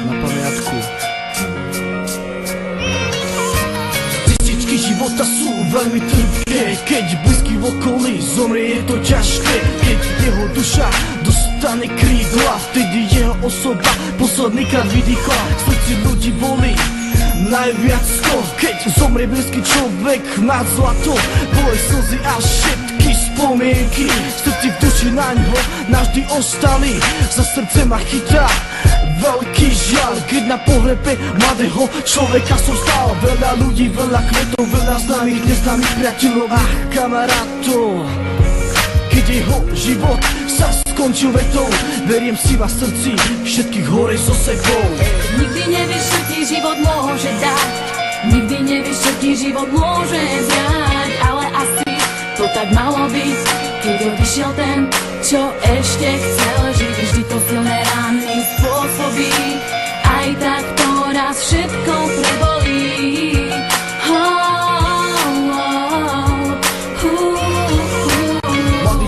na pamiatku. Cestičky života sú veľmi trpké, keď blízky v okolí zomrie, je to ťažké. Keď jeho duša dostane krídla, vtedy jeho osoba poslednýkrát vydýchla. V srdci ľudí bolí najviac to, keď zomrie blízky človek nad zlato. Bolej slzy a všetky spomienky v srdci, v duši naňho navždy ostali. Za srdce ma chytá veľký žiaľ, keď na pohrebe mladého človeka som stál. Veľa ľudí, veľa kvetov, veľa známych, neznámych priateľov a kamarátov. Keď jeho život sa skončil vetou, veriem si vás srdci, všetkých hore so sebou. Nikdy nevieš, čo ti život môže dať, nikdy nevieš, čo ti život môže vziať, ale asi to tak malo byť, keď odišiel ten, čo ešte chcel žiť. Vždy to silné rány spôsobí, aj tak to raz všetko prebolí.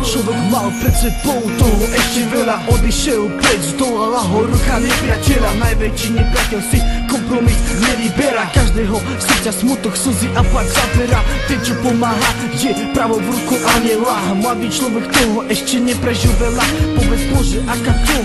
Človek mal pred sebou toho ešte veľa, odišiel preč, zdolala ho ruka nepriateľa. Najväčší nepriateľ si kompromis nevyberá, každého srdca smutok, slzy a plať zabera. Ten, čo pomáha, je pravou v ruku aniela. Mladý človek toho ešte neprežil veľa, povedz Bože, aká to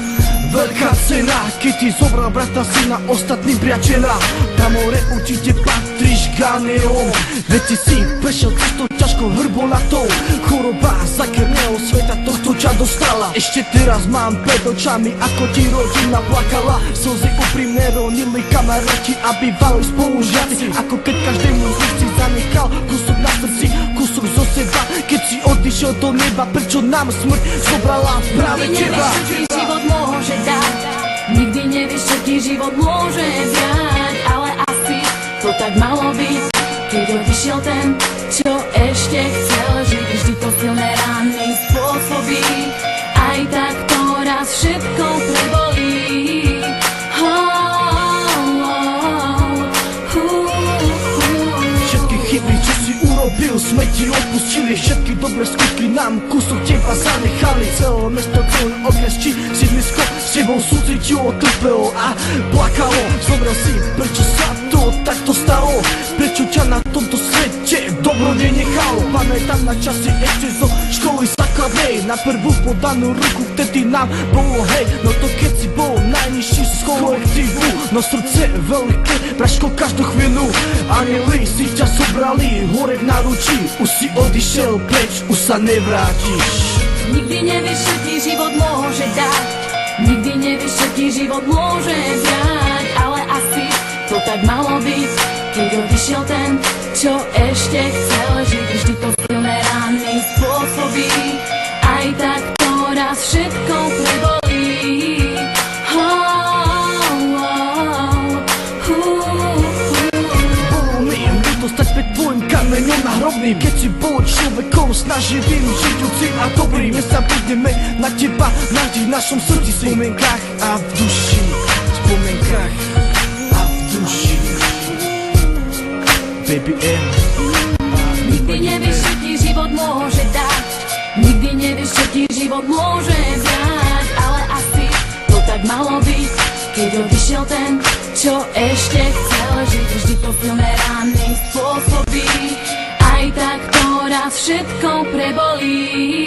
veľká cena, keď ti zobral brata, syna, ostatným priateľa. Na more určite patríš ganielom, veď si prešiel cestou ťažkou hrbolatou. Choroba zakrného sveta tohto ťa dostala. Ešte teraz mám pred očami, ako ti rodina plakala. Slzy úprimne ronili kamaráti a bývali spolužiaci, ako keď každému z nich si zanechal kúsok na srdci, kúsok zo seba. Keď si odišiel do neba, prečo nám smrť zobrala práve teba? Môže dať, nikdy nevieš, čo ti život môže vziať, ale asi to tak malo byť, keď odišiel ten, čo ešte chcel žiť. Vždy to silné rány spôsobí, aj tak to raz všetko prebolí. Všetky chyby, čo si urobil, sme ti odpustili. Všetky dobré skutky nám kúsok teba zanechali. Celé mesto, celý okres či sídlisko s tebou súcitilo, trpelo a plakalo. Zomrel si, prečo sa to takto stalo? Prečo ťa na tomto svete dobro nenechalo? Pamätám na časy ešte zo školy základnej, na prvú podanú ruku, vtedy nám bolo hej. No to keď si bol najnižší z kolektívu, no srdce veľké praško každú chvíľu. Anieli si ťa zobrali hore v náručí, už si odišiel preč, už sa nevrátiš. Nikdy nevieš, čo ti život môže dať, nikdy nevieš, čo ti život môže vziať, ale asi to tak malo byť, keď odišiel ten, čo ešte chcel žiť. Vždy to silné rány spôsobí, aj tak to raz všetko prebolí. Stať pred tvojim kameňom nahrobným, keď si bol človekom snaživým, žijúcim a dobrým. Dnes sa budeme na teba navždy v našom srdci, v spomienkach a v duši, v spomienkach a v duši. Baby M. Nikdy nevieš, čo ti život môže dať, nikdy nevieš, čo ti život môže vziať, ale asi to tak malo byť, keď odišiel ten, čo ešte chcel žiť. Vždy to silné rány spôsobí, aj tak to raz všetko prebolí.